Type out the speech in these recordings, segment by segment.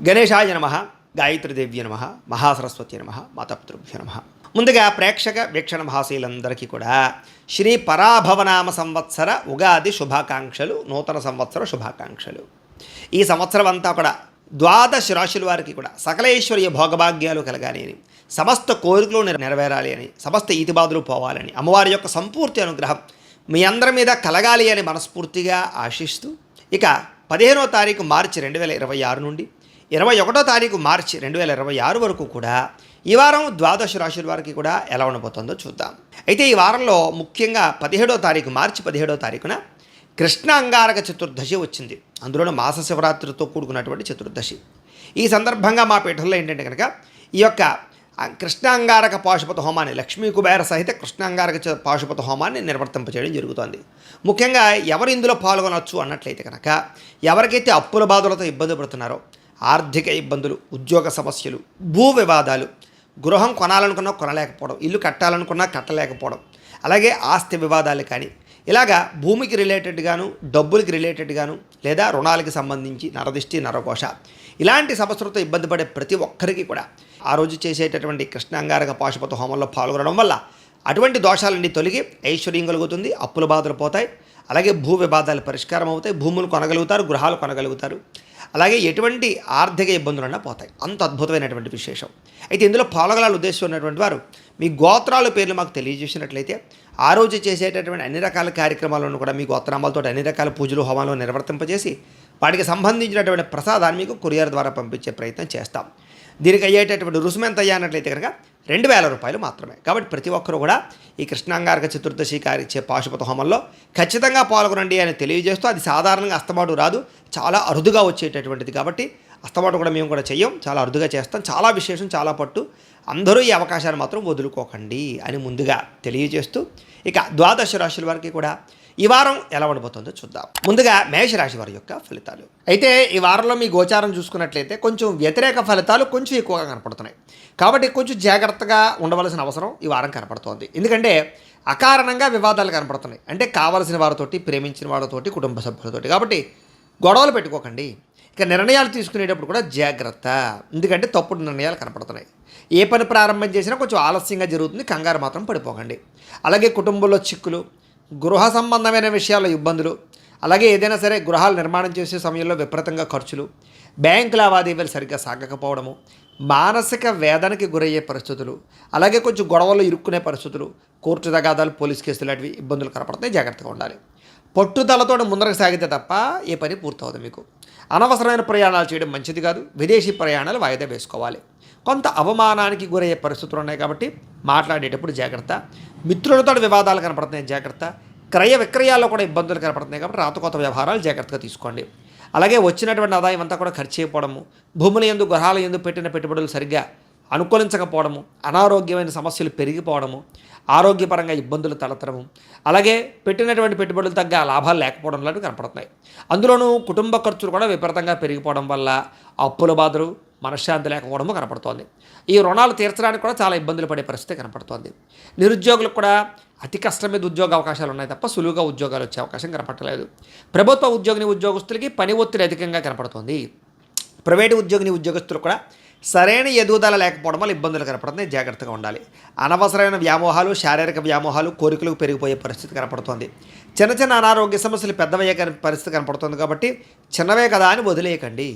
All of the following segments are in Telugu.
గణేశాయ నమః, గాయత్రీదేవ్య నమః, మహాసరస్వతి నమః, మాతాపితృభ్యో నమః. ముందుగా ప్రేక్షక వీక్షణ మహాశీలందరికీ కూడా శ్రీ పరాభవనామ సంవత్సర ఉగాది శుభాకాంక్షలు, నూతన సంవత్సర శుభాకాంక్షలు. ఈ సంవత్సరం అంతా కూడా ద్వాదశ రాశుల వారికి కూడా సకలేశ్వర్య భోగభాగ్యాలు కలగాలి అని, సమస్త కోరికలు నెరవేరాలి అని, సమస్త ఈతిబాధలు పోవాలని, అమ్మవారి యొక్క సంపూర్తి అనుగ్రహం మీ అందరి మీద కలగాలి అని మనస్ఫూర్తిగా ఆశిస్తూ, ఇక 15వ తారీఖు మార్చి 2026 నుండి 21వ తారీఖు మార్చి 2026 వరకు కూడా ఈ వారం ద్వాదశ రాశుల వారికి కూడా ఎలా ఉండబోతుందో చూద్దాం. అయితే ఈ వారంలో ముఖ్యంగా 17వ తారీఖు మార్చి 17వ తారీఖున కృష్ణ అంగారక చతుర్దశి వచ్చింది. అందులోనూ మాస శివరాత్రితో కూడుకున్నటువంటి చతుర్దశి. ఈ సందర్భంగా మా పీఠంలో ఏంటంటే కనుక ఈ యొక్క కృష్ణ అంగారక పాశుపత హోమాన్ని, లక్ష్మీ కుబేర సహిత కృష్ణ అంగారక పాశుపత హోమాన్ని నిర్వర్తింపచేయడం జరుగుతోంది. ముఖ్యంగా ఎవరు ఇందులో పాల్గొనవచ్చు అన్నట్లయితే కనుక ఎవరికైతే అప్పుల బాధలతో ఇబ్బంది పడుతున్నారో, ఆర్థిక ఇబ్బందులు, ఉద్యోగ సమస్యలు, భూ వివాదాలు, గృహం కొనాలనుకున్నా కొనలేకపోవడం, ఇల్లు కట్టాలనుకున్నా కట్టలేకపోవడం, అలాగే ఆస్తి వివాదాలు కానీ, ఇలాగా భూమికి రిలేటెడ్గాను, డబ్బులకి రిలేటెడ్గాను, లేదా రుణాలకి సంబంధించి నరదిష్టి, నరఘోష, ఇలాంటి సమస్యలతో ఇబ్బంది పడే ప్రతి ఒక్కరికి కూడా ఆ రోజు చేసేటటువంటి కృష్ణ అంగారక పాశుపత హోమంలో పాల్గొనడం వల్ల అటువంటి దోషాలన్నీ తొలగి ఐశ్వర్యం కలుగుతుంది, అప్పుల బాధలు పోతాయి, అలాగే భూ వివాదాలు పరిష్కారం అవుతాయి, భూములు కొనగలుగుతారు, గృహాలు కొనగలుగుతారు, అలాగే ఎటువంటి ఆర్థిక ఇబ్బందులన్నా పోతాయి. అంత అద్భుతమైనటువంటి విశేషం. అయితే ఇందులో పాల్గొనాలని ఉద్దేశం ఉన్నటువంటి వారు మీ గోత్రాల పేర్లు మాకు తెలియజేసినట్లయితే ఆ రోజు చేసేటటువంటి అన్ని రకాల కార్యక్రమాలను కూడా మీ గోత్రనామాలతో అన్ని రకాల పూజలు, హోమాలను నిర్వర్తింపజేసి వాటికి సంబంధించినటువంటి ప్రసాదాన్ని మీకు కొరియర్ ద్వారా పంపించే ప్రయత్నం చేస్తాం. దీనికి అయ్యేటటువంటి రుసుము ఎంత అయ్యానట్లయితే కనుక 2000 రూపాయలు మాత్రమే. కాబట్టి ప్రతి ఒక్కరు కూడా ఈ కృష్ణాంగారక చతుర్దశి కార్యచే పాశుపత హోమంలో ఖచ్చితంగా పాల్గొనండి అని తెలియజేస్తూ, అది సాధారణంగా అస్తమాటు రాదు, చాలా అరుదుగా వచ్చేటటువంటిది. కాబట్టి అస్తమాటు కూడా మేము కూడా చెయ్యం, చాలా అరుదుగా చేస్తాం. చాలా విశేషం, చాలా పట్టు. అందరూ ఈ అవకాశాన్ని మాత్రం వదులుకోకండి అని ముందుగా తెలియజేస్తూ, ఇక ద్వాదశ రాశుల వారికి కూడా ఈ వారం ఎలా ఉండబోతుందో చూద్దాం. ముందుగా మేషరాశి వారి యొక్క ఫలితాలు. అయితే ఈ వారంలో మీ గోచారం చూసుకున్నట్లయితే కొంచెం వ్యతిరేక ఫలితాలు కొంచెం ఎక్కువగా కనపడుతున్నాయి. కాబట్టి కొంచెం జాగ్రత్తగా ఉండవలసిన అవసరం ఈ వారం కనపడుతోంది. ఎందుకంటే అకారణంగా వివాదాలు కనపడుతున్నాయి. అంటే కావలసిన వారితోటి, ప్రేమించిన వారితోటి, కుటుంబ సభ్యులతోటి. కాబట్టి గొడవలు పెట్టుకోకండి. ఇక నిర్ణయాలు తీసుకునేటప్పుడు కూడా జాగ్రత్త. ఎందుకంటే తప్పుడు నిర్ణయాలు కనపడుతున్నాయి. ఏ పని ప్రారంభం చేసినా కొంచెం ఆలస్యంగా జరుగుతుంది, కంగారు మాత్రం పడిపోకండి. అలాగే కుటుంబంలో చిక్కులు, గృహ సంబంధమైన విషయాల్లో ఇబ్బందులు, అలాగే ఏదైనా సరే గృహాలు నిర్మాణం చేసే సమయంలో విపరీతంగా ఖర్చులు, బ్యాంకు లావాదేవీలు సరిగ్గా సాగకపోవడము, మానసిక వేదనకి గురయ్యే పరిస్థితులు, అలాగే కొంచెం గొడవలు ఇరుక్కునే పరిస్థితులు, కోర్టు తగాదాలు, పోలీస్ కేసులు లాంటివి ఇబ్బందులు కనపడతాయి. జాగ్రత్తగా ఉండాలి. పట్టుదలతో ముందరకు సాగితే తప్ప ఏ పని పూర్తవదు. మీకు అనవసరమైన ప్రయాణాలు చేయడం మంచిది కాదు. విదేశీ ప్రయాణాలు వాయిదా వేసుకోవాలి. కొంత అవమానానికి గురయ్యే పరిస్థితులు ఉన్నాయి కాబట్టి మాట్లాడేటప్పుడు జాగ్రత్త. మిత్రులతో వివాదాలు కనపడుతున్నాయి, జాగ్రత్త. క్రయ విక్రయాల్లో కూడా ఇబ్బందులు కనపడుతున్నాయి కాబట్టి రాతకోత వ్యవహారాలు జాగ్రత్తగా తీసుకోండి. అలాగే వచ్చినటువంటి ఆదాయం అంతా కూడా ఖర్చు అయిపోవడము, భూముల యందు, గృహాల యందు పెట్టిన పెట్టుబడులు సరిగ్గా అనుకూలించకపోవడము, అనారోగ్యమైన సమస్యలు పెరిగిపోవడము, ఆరోగ్యపరంగా ఇబ్బందులు తలెత్తడము, అలాగే పెట్టినటువంటి పెట్టుబడులు తగ్గ లాభాలు లేకపోవడం లాంటివి కనపడుతున్నాయి. అందులోనూ కుటుంబ ఖర్చులు కూడా విపరీతంగా పెరిగిపోవడం వల్ల అప్పుల బాధలు, మనశ్శాంతి లేకపోవడము కనపడుతోంది. ఈ రుణాలు తీర్చడానికి కూడా చాలా ఇబ్బందులు పడే పరిస్థితి కనపడుతోంది. నిరుద్యోగులకు కూడా అతి కష్టం మీద ఉద్యోగ అవకాశాలు ఉన్నాయి తప్ప సులువుగా ఉద్యోగాలు వచ్చే అవకాశం కనపడలేదు. ప్రభుత్వ ఉద్యోగస్తులకి పని ఒత్తిడి అధికంగా కనపడుతోంది. ప్రైవేటు ఉద్యోగస్తులు కూడా సరైన ఎదుగుదల లేకపోవడం వల్ల ఇబ్బందులు కనపడుతున్నాయి. జాగ్రత్తగా ఉండాలి. అనవసరమైన వ్యామోహాలు, శారీరక వ్యామోహాలు, కోరికలకు పెరిగిపోయే పరిస్థితి కనపడుతోంది. చిన్న చిన్న అనారోగ్య సమస్యలు పెద్దవయ్యే పరిస్థితి కనపడుతుంది. కాబట్టి చిన్నవే కదా అని వదిలేయకండి.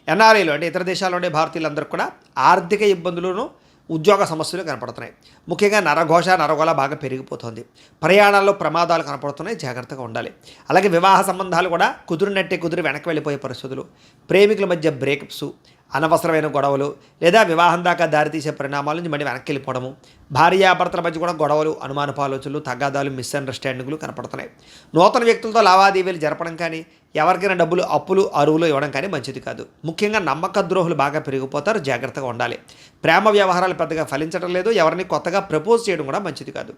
ఎన్ఆర్ఐలు అంటే ఇతర దేశాల్లో ఉండే భారతీయులందరూ కూడా ఆర్థిక ఇబ్బందులను, ఉద్యోగ సమస్యలు కనపడుతున్నాయి. ముఖ్యంగా నరఘోష, నరగోళ బాగా పెరిగిపోతుంది. ప్రయాణాల్లో ప్రమాదాలు కనపడుతున్నాయి. జాగ్రత్తగా ఉండాలి. అలాగే వివాహ సంబంధాలు కూడా కుదిరి వెనక్కి వెళ్ళిపోయే పరిస్థితులు, ప్రేమికుల మధ్య బ్రేకప్స్, అనవసరమైన గొడవలు, లేదా వివాహం దాకా దారితీసే పరిణామాల నుంచి మళ్ళీ వెనక్కి వెళ్ళిపోవడము, భార్యాభర్తల మధ్య కూడా గొడవలు, అనుమానపు ఆలోచనలు, తగాదాలు, మిస్అండర్స్టాండింగ్లు కనపడుతున్నాయి. నూతన వ్యక్తులతో లావాదేవీలు జరపడం కానీ, ఎవరికైనా డబ్బులు, అప్పులు, అరువులు ఇవ్వడం కానీ మంచిది కాదు. ముఖ్యంగా నమ్మక ద్రోహులు బాగా పెరిగిపోతారు. జాగ్రత్తగా ఉండాలి. ప్రేమ వ్యవహారాలు పెద్దగా ఫలించడం లేదు. ఎవరిని కొత్తగా ప్రపోజ్ చేయడం కూడా మంచిది కాదు.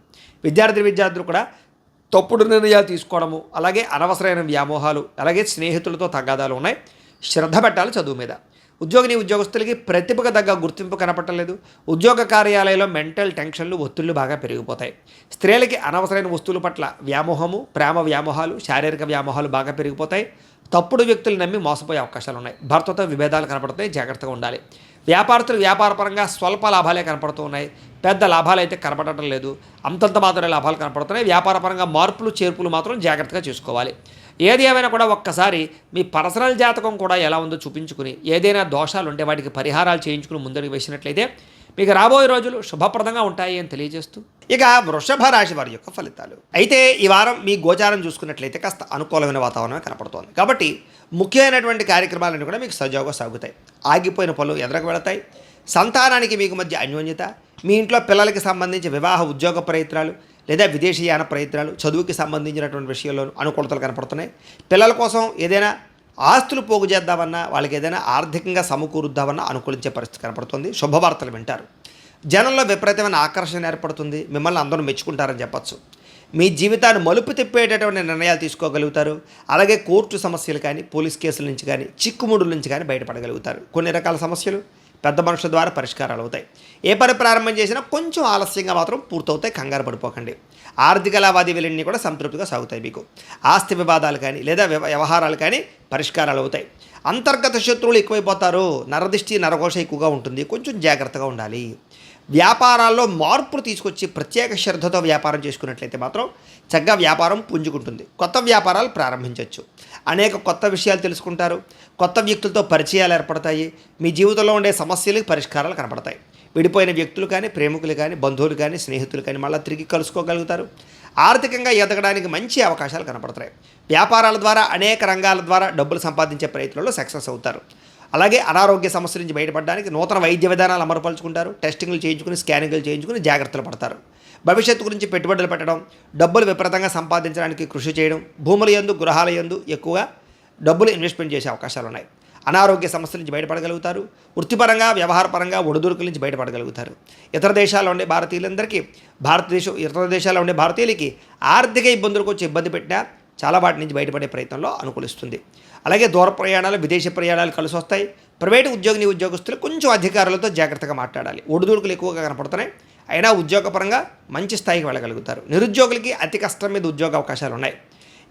విద్యార్థులు కూడా తప్పుడు నిర్ణయాలు తీసుకోవడము, అలాగే అనవసరమైన వ్యామోహాలు, అలాగే స్నేహితులతో తగాదాలు ఉన్నాయి. శ్రద్ధ పెట్టాలి చదువు మీద. ఉద్యోగస్తులకి ప్రతిభకు తగ్గ గుర్తింపు కనపడలేదు. ఉద్యోగ కార్యాలయంలో మెంటల్ టెన్షన్లు, ఒత్తిళ్లు బాగా పెరిగిపోతాయి. స్త్రీలకి అనవసరమైన వస్తువుల పట్ల వ్యామోహము, ప్రేమ వ్యామోహాలు, శారీరక వ్యామోహాలు బాగా పెరిగిపోతాయి. తప్పుడు వ్యక్తులు నమ్మి మోసపోయే అవకాశాలు ఉన్నాయి. భర్తతో విభేదాలు కనపడతాయి, జాగ్రత్తగా ఉండాలి. వ్యాపారస్తులు వ్యాపారపరంగా స్వల్ప లాభాలే కనపడుతూ ఉన్నాయి. పెద్ద లాభాలు అయితే కనపడటం లేదు. అంతంత మాత్రమే లాభాలు కనపడుతున్నాయి. వ్యాపారపరంగా మార్పులు చేర్పులు మాత్రం జాగ్రత్తగా చేసుకోవాలి. ఏది ఏమైనా కూడా ఒక్కసారి మీ పర్సనల్ జాతకం కూడా ఎలా ఉందో చూపించుకుని, ఏదైనా దోషాలు ఉంటే వాటికి పరిహారాలు చేయించుకుని ముందడుగు వేసినట్లయితే మీకు రాబోయే రోజులు శుభప్రదంగా ఉంటాయి అని తెలియజేస్తూ, ఇక వృషభ రాశి వారి యొక్క ఫలితాలు. అయితే ఈ వారం మీ గోచారం చూసుకున్నట్లయితే కాస్త అనుకూలమైన వాతావరణమే కనపడుతోంది. కాబట్టి ముఖ్యమైనటువంటి కార్యక్రమాలన్నీ కూడా మీకు సజావుగా సాగుతాయి. ఆగిపోయిన పనులు ఎదురకు వెళతాయి. సంతానానికి మీకు మధ్య అన్యోన్యత, మీ ఇంట్లో పిల్లలకి సంబంధించి వివాహ ఉద్యోగ ప్రయత్నాలు లేదా విదేశీయాన ప్రయత్నాలు, చదువుకి సంబంధించినటువంటి విషయంలో అనుకూలతలు కనపడుతున్నాయి. పిల్లల కోసం ఏదైనా ఆస్తులు పోగు చేద్దామన్నా, వాళ్ళకి ఏదైనా ఆర్థికంగా సమకూరుద్దామన్నా అనుకూలించే పరిస్థితి కనపడుతుంది. శుభవార్తలు వింటారు. జనంలో విపరీతమైన ఆకర్షణ ఏర్పడుతుంది. మిమ్మల్ని అందరూ మెచ్చుకుంటారని చెప్పచ్చు. మీ జీవితాన్ని మలుపు తిప్పేటటువంటి నిర్ణయాలు తీసుకోగలుగుతారు. అలాగే కోర్టు సమస్యలు కానీ, పోలీస్ కేసుల నుంచి కానీ, చిక్కుముడుల నుంచి కానీ బయటపడగలుగుతారు. కొన్ని రకాల సమస్యలు పెద్ద మనుషుల ద్వారా పరిష్కారాలు అవుతాయి. ఏ పని ప్రారంభం చేసినా కొంచెం ఆలస్యంగా మాత్రం పూర్తవుతాయి. కంగారు పడిపోకండి. ఆర్థిక లావాదేవీలన్నీ కూడా సంతృప్తిగా సాగుతాయి. మీకు ఆస్తి వివాదాలు కానీ లేదా వ్యవహారాలు కానీ పరిష్కారాలు అవుతాయి. అంతర్గత శత్రువులు ఎక్కువైపోతారు. నరదిష్టి నరఘోష ఎక్కువగా ఉంటుంది. కొంచెం జాగ్రత్తగా ఉండాలి. వ్యాపారాల్లో మార్పులు తీసుకొచ్చి ప్రత్యేక శ్రద్ధతో వ్యాపారం చేసుకున్నట్లయితే మాత్రం చక్కగా వ్యాపారం పుంజుకుంటుంది. కొత్త వ్యాపారాలు ప్రారంభించవచ్చు. అనేక కొత్త విషయాలు తెలుసుకుంటారు. కొత్త వ్యక్తులతో పరిచయాలు ఏర్పడతాయి. మీ జీవితంలో ఉండే సమస్యలకు పరిష్కారాలు కనపడతాయి. విడిపోయిన వ్యక్తులు కానీ, ప్రేమికులు కానీ, బంధువులు కానీ, స్నేహితులు కానీ మళ్ళీ తిరిగి కలుసుకోగలుగుతారు. ఆర్థికంగా ఎదగడానికి మంచి అవకాశాలు కనపడతాయి. వ్యాపారాల ద్వారా అనేక రంగాల ద్వారా డబ్బులు సంపాదించే ప్రయత్నంలో సక్సెస్ అవుతారు. అలాగే అనారోగ్య సమస్యల నుంచి బయటపడడానికి నూతన వైద్య విధానాలు అమలుపరుచుకుంటారు. టెస్టింగ్లు చేయించుకుని, స్కానింగ్లు చేయించుకుని జాగ్రత్తలు పడతారు. భవిష్యత్తు గురించి పెట్టుబడులు పెట్టడం, డబ్బులు విపరీతంగా సంపాదించడానికి కృషి చేయడం, భూముల యందు, గృహాల యందు ఎక్కువగా డబ్బులు ఇన్వెస్ట్మెంట్ చేసే అవకాశాలు ఉన్నాయి. అనారోగ్య సమస్యల నుంచి బయటపడగలుగుతారు. వృత్తిపరంగా, వ్యవహారపరంగా ఒడిదుడుకుల నుంచి బయటపడగలుగుతారు. ఇతర దేశాల్లో ఉండే భారతీయులందరికీ, ఇతర దేశాల్లో ఉండే భారతీయులకి ఆర్థిక ఇబ్బందులకు వచ్చి ఇబ్బంది పెట్టినా చాలా వాటి నుంచి బయటపడే ప్రయత్నంలో అనుకూలిస్తుంది. అలాగే దూర ప్రయాణాలు, విదేశీ ప్రయాణాలు కలిసి వస్తాయి. ప్రైవేటు ఉద్యోగస్తులు కొంచెం అధికారులతో జాగ్రత్తగా మాట్లాడాలి. ఒడిదుడుకులు ఎక్కువగా కనపడుతున్నాయి. అయినా ఉద్యోగపరంగా మంచి స్థాయికి వెళ్ళగలుగుతారు. నిరుద్యోగులకి అతి కష్టం మీద ఉద్యోగ అవకాశాలు ఉన్నాయి.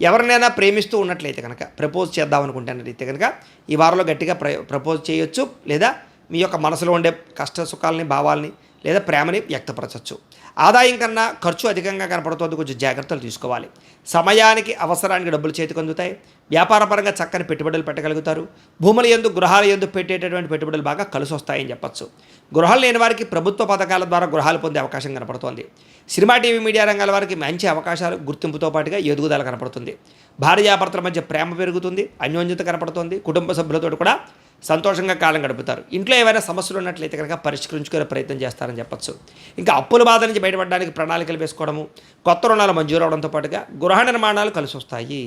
ఎవరినైనా ప్రేమిస్తూ ఉన్నట్లయితే కనుక, ప్రపోజ్ చేద్దామనుకుంటున్నట్లయితే కనుక ఈ వారంలో గట్టిగా ప్రపోజ్ చేయొచ్చు. లేదా మీ యొక్క మనసులో ఉండే కష్ట సుఖాలని, భావాలని లేదా ప్రేమని వ్యక్తపరచవచ్చు. ఆదాయం కన్నా ఖర్చు అధికంగా కనపడుతుంది. కొంచెం జాగ్రత్తలు తీసుకోవాలి. సమయానికి, అవసరానికి డబ్బులు చేతికి అందుతాయి. వ్యాపారపరంగా చక్కని పెట్టుబడులు పెట్టగలుగుతారు. భూముల యందు, గృహాల యందు పెట్టేటటువంటి పెట్టుబడులు బాగా కలిసి వస్తాయని చెప్పచ్చు. గృహాలు లేని వారికి ప్రభుత్వ పథకాల ద్వారా గృహాలు పొందే అవకాశం కనపడుతోంది. సినిమా, టీవీ, మీడియా రంగాల వారికి మంచి అవకాశాలు, గుర్తింపుతో పాటుగా ఎదుగుదల కనపడుతుంది. భార్యాభర్తల మధ్య ప్రేమ పెరుగుతుంది. అన్యోన్యత కనపడుతుంది. కుటుంబ సభ్యులతో కూడా సంతోషంగా కాలం గడుపుతారు. ఇంట్లో ఏవైనా సమస్యలు ఉన్నట్లయితే కనుక పరిష్కరించుకునే ప్రయత్నం చేస్తారని చెప్పచ్చు. ఇంకా అప్పుల బాధ నుంచి బయటపడడానికి ప్రణాళికలు వేసుకోవడము, కొత్త రుణాలు మంజూరు అవడంతో పాటుగా గృహ నిర్మాణాలు కలిసి వస్తాయి.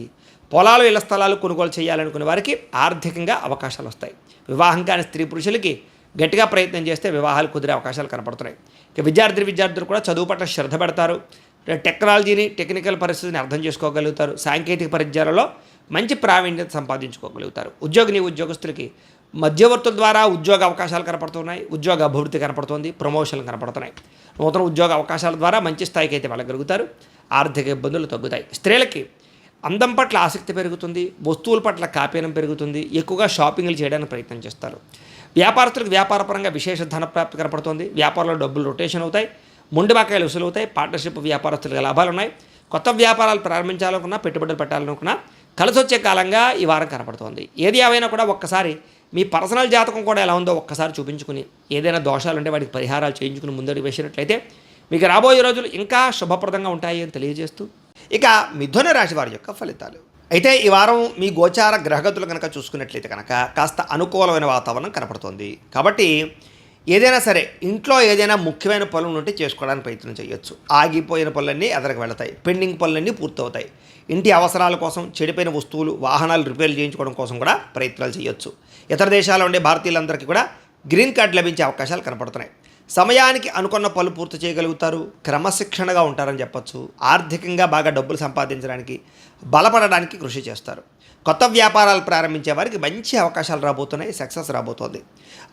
పొలాలు, ఇళ్ల స్థలాలు కొనుగోలు చేయాలనుకునే వారికి ఆర్థికంగా అవకాశాలు వస్తాయి. వివాహం కాని స్త్రీ పురుషులకి గట్టిగా ప్రయత్నం చేస్తే వివాహాలు కుదిరే అవకాశాలు కనపడుతున్నాయి. ఇక విద్యార్థులు కూడా చదువు పట్ల శ్రద్ధ పెడతారు. టెక్నాలజీని, టెక్నికల్ పరిస్థితిని అర్థం చేసుకోగలుగుతారు. సాంకేతిక పరిజ్ఞానంలో మంచి ప్రావీణ్యత సంపాదించుకోగలుగుతారు. ఉద్యోగస్తులకి మధ్యవర్తుల ద్వారా ఉద్యోగ అవకాశాలు కనపడుతున్నాయి. ఉద్యోగ అభివృద్ధి కనపడుతుంది. ప్రమోషన్లు కనపడుతున్నాయి. నూతన ఉద్యోగ అవకాశాల ద్వారా మంచి స్థాయికి అయితే వెళ్ళగలుగుతారు. ఆర్థిక ఇబ్బందులు తగ్గుతాయి. స్త్రీలకి అందం పట్ల ఆసక్తి పెరుగుతుంది. వస్తువుల పట్ల కాపీనం పెరుగుతుంది. ఎక్కువగా షాపింగ్లు చేయడానికి ప్రయత్నం చేస్తారు. వ్యాపారస్తులకు వ్యాపారపరంగా విశేష ధనప్రాప్తి కనపడుతుంది. వ్యాపారంలో డబ్బులు రొటేషన్ అవుతాయి. మొండి బకాయిలు వసూలవుతాయి. పార్ట్నర్షిప్ వ్యాపారస్తులకు లాభాలు ఉన్నాయి. కొత్త వ్యాపారాలు ప్రారంభించాలనుకున్నా, పెట్టుబడులు పెట్టాలనుకున్నా కలిసి వచ్చే కాలంగా ఈ వారం కనపడుతోంది. ఏది ఏమైనా కూడా ఒక్కసారి మీ పర్సనల్ జాతకం కూడా ఎలా ఉందో ఒక్కసారి చూపించుకుని, ఏదైనా దోషాలు ఉంటే వాటికి పరిహారాలు చేయించుకుని ముందడుగు వేసినట్లయితే మీకు రాబోయే రోజులు ఇంకా శుభప్రదంగా ఉంటాయి అని తెలియజేస్తూ, ఇక మిథున రాశి వారి యొక్క ఫలితాలు. అయితే ఈ వారం మీ గోచార గ్రహగతులు కనుక చూసుకున్నట్లయితే కనుక కాస్త అనుకూలమైన వాతావరణం కనపడుతోంది. కాబట్టి ఏదైనా సరే ఇంట్లో ఏదైనా ముఖ్యమైన పనులు ఉంటే చేసుకోవడానికి ప్రయత్నం చేయొచ్చు. ఆగిపోయిన పనులన్నీ ఎదరకు వెళతాయి. పెండింగ్ పనులన్నీ పూర్తవుతాయి. ఇంటి అవసరాల కోసం, చెడిపోయిన వస్తువులు, వాహనాలు రిపేర్లు చేయించుకోవడం కోసం కూడా ప్రయత్నాలు చేయొచ్చు. ఇతర దేశాల్లో ఉండే భారతీయులందరికీ కూడా గ్రీన్ కార్డు లభించే అవకాశాలు కనపడుతున్నాయి. సమయానికి అనుకున్న పనులు పూర్తి చేయగలుగుతారు. క్రమశిక్షణగా ఉంటారని చెప్పచ్చు. ఆర్థికంగా బాగా డబ్బులు సంపాదించడానికి, బలపడడానికి కృషి చేస్తారు. కొత్త వ్యాపారాలు ప్రారంభించే వారికి మంచి అవకాశాలు రాబోతున్నాయి. సక్సెస్ రాబోతోంది.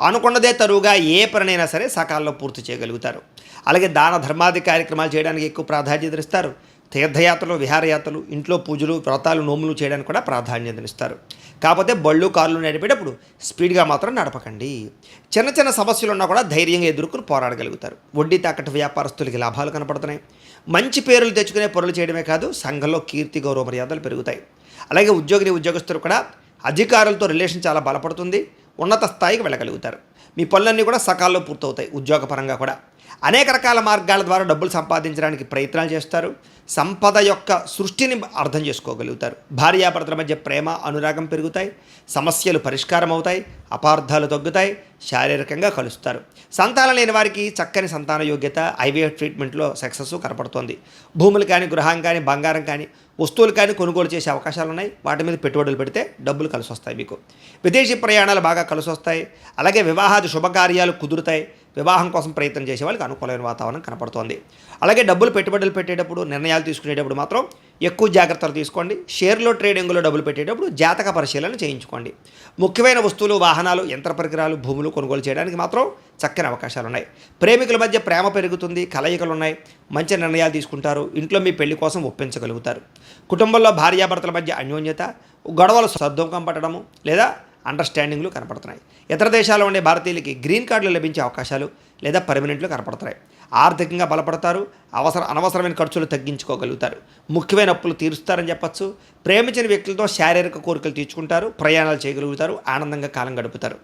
అనుకున్నదే తరువుగా ఏ పనైనా సరే సకాలంలో పూర్తి చేయగలుగుతారు. అలాగే దాన ధర్మాది కార్యక్రమాలు చేయడానికి ఎక్కువ ప్రాధాన్యత ఇస్తారు. తీర్థయాత్రలు, విహారయాత్రలు, ఇంట్లో పూజలు, వ్రతాలు, నోములు చేయడానికి కూడా ప్రాధాన్యతనిస్తారు. కాకపోతే బళ్ళు, కార్లు నడిపేటప్పుడు స్పీడ్గా మాత్రం నడపకండి. చిన్న చిన్న సమస్యలు ఉన్నా కూడా ధైర్యంగా ఎదుర్కొని పోరాడగలుగుతారు. వడ్డీ తాకట్టు వ్యాపారస్తులకి లాభాలు కనపడుతున్నాయి. మంచి పేర్లు తెచ్చుకునే పనులు చేయడమే కాదు, సంఘంలో కీర్తి, గౌరవ మర్యాదలు పెరుగుతాయి. అలాగే ఉద్యోగస్తులు కూడా అధికారులతో రిలేషన్ చాలా బలపడుతుంది. ఉన్నత స్థాయికి వెళ్ళగలుగుతారు. మీ పనులన్నీ కూడా సకాలంలో పూర్తవుతాయి. ఉద్యోగపరంగా కూడా అనేక రకాల మార్గాల ద్వారా డబ్బులు సంపాదించడానికి ప్రయత్నాలు చేస్తారు. సంపద యొక్క సృష్టిని అర్థం చేసుకోగలుగుతారు. భార్యాభర్తల మధ్య ప్రేమ, అనురాగం పెరుగుతాయి. సమస్యలు పరిష్కారం అవుతాయి. అపార్థాలు తగ్గుతాయి. శారీరకంగా కలుస్తారు. సంతానం లేని వారికి చక్కని సంతాన యోగ్యత, ఐవీఎఫ్ ట్రీట్మెంట్లో సక్సెస్ కనపడుతోంది. భూములు కానీ, గృహం కానీ, బంగారం కానీ, వస్తువులు కానీ కొనుగోలు చేసే అవకాశాలు ఉన్నాయి. వాటి మీద పెట్టుబడులు పెడితే డబ్బులు కలిసి వస్తాయి. మీకు విదేశీ ప్రయాణాలు బాగా కలిసి వస్తాయి. అలాగే వివాహాది శుభకార్యాలు కుదురుతాయి. వివాహం కోసం ప్రయత్నం చేసే వాళ్ళకి అనుకూలమైన వాతావరణం కనపడుతోంది. అలాగే డబ్బులు పెట్టుబడులు పెట్టేటప్పుడు, నిర్ణయాలు తీసుకునేటప్పుడు మాత్రం ఎక్కువ జాగ్రత్తలు తీసుకోండి. షేర్లో, ట్రేడింగ్లో డబ్బులు పెట్టేటప్పుడు జాతక పరిశీలన చేయించుకోండి. ముఖ్యమైన వస్తువులు, వాహనాలు, యంత్ర పరికరాలు, భూములు కొనుగోలు చేయడానికి మాత్రం చక్కని అవకాశాలు ఉన్నాయి. ప్రేమికుల మధ్య ప్రేమ పెరుగుతుంది. కలయికలు ఉన్నాయి. మంచి నిర్ణయాలు తీసుకుంటారు. ఇంట్లో మీ పెళ్లి కోసం ఒప్పించగలుగుతారు. కుటుంబంలో భార్యాభర్తల మధ్య అన్యోన్యత, గొడవలు సర్దుముఖం పట్టడము లేదా అండర్స్టాండింగ్లు కనపడుతున్నాయి. ఇతర దేశాల్లో ఉండే భారతీయులకి గ్రీన్ కార్డులు లభించే అవకాశాలు లేదా పర్మనెంట్లు కనపడుతున్నాయి. ఆర్థికంగా బలపడతారు. అనవసరమైన ఖర్చులు తగ్గించుకోగలుగుతారు. ముఖ్యమైన అప్పులు తీరుస్తారని చెప్పచ్చు. ప్రేమించిన వ్యక్తులతో శారీరక కోరికలు తీర్చుకుంటారు. ప్రయాణాలు చేయగలుగుతారు. ఆనందంగా కాలం గడుపుతారు.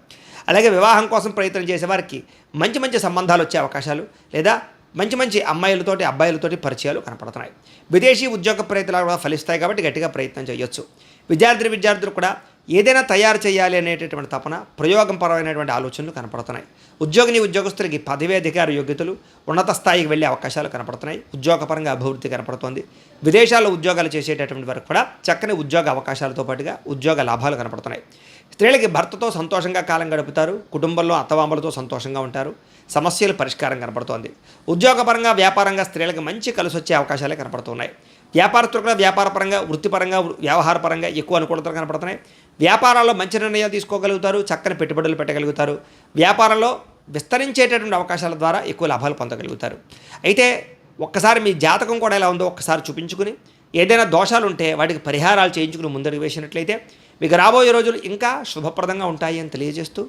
అలాగే వివాహం కోసం ప్రయత్నం చేసేవారికి మంచి మంచి సంబంధాలు వచ్చే అవకాశాలు లేదా మంచి అమ్మాయిలతోటి, అబ్బాయిలతోటి పరిచయాలు కనపడుతున్నాయి. విదేశీ ఉద్యోగ ప్రయత్నాలు కూడా ఫలిస్తాయి కాబట్టి గట్టిగా ప్రయత్నం చేయొచ్చు. విద్యార్థులు కూడా ఏదైనా తయారు చేయాలి అనేటటువంటి తపన, ప్రయోగపరమైనటువంటి ఆలోచనలు కనపడుతున్నాయి. ఉద్యోగస్తులకి పదవి, అధికార యోగ్యతలు, ఉన్నత స్థాయికి వెళ్ళే అవకాశాలు కనపడుతున్నాయి. ఉద్యోగపరంగా అభివృద్ధి కనపడుతోంది. విదేశాల్లో ఉద్యోగాలు చేసేటటువంటి వరకు కూడా చక్కని ఉద్యోగ అవకాశాలతో పాటుగా ఉద్యోగ లాభాలు కనపడుతున్నాయి. స్త్రీలకి భర్తతో సంతోషంగా కాలం గడుపుతారు. కుటుంబంలో అత్తమామలతో సంతోషంగా ఉంటారు. సమస్యలు పరిష్కారం కనపడుతోంది. ఉద్యోగపరంగా, వ్యాపారంగా స్త్రీలకు మంచి కలిసి వచ్చే అవకాశాలే కనపడుతున్నాయి. వ్యాపారస్తులు కూడా వ్యాపారపరంగా, వృత్తిపరంగా, వ్యవహారపరంగా ఎక్కువ అనుకూలతలు కనపడుతున్నాయి. వ్యాపారాల్లో మంచి నిర్ణయాలు తీసుకోగలుగుతారు. చక్కని పెట్టుబడులు పెట్టగలుగుతారు. వ్యాపారంలో విస్తరించేటటువంటి అవకాశాల ద్వారా ఎక్కువ లాభాలు పొందగలుగుతారు. అయితే ఒక్కసారి మీ జాతకం కూడా ఎలా ఉందో ఒక్కసారి చూపించుకుని, ఏదైనా దోషాలు ఉంటే వాటికి పరిహారాలు చేయించుకుని ముందడుగు వేసినట్లయితే మీకు రాబోయే రోజులు ఇంకా శుభప్రదంగా ఉంటాయి అని తెలియజేస్తూ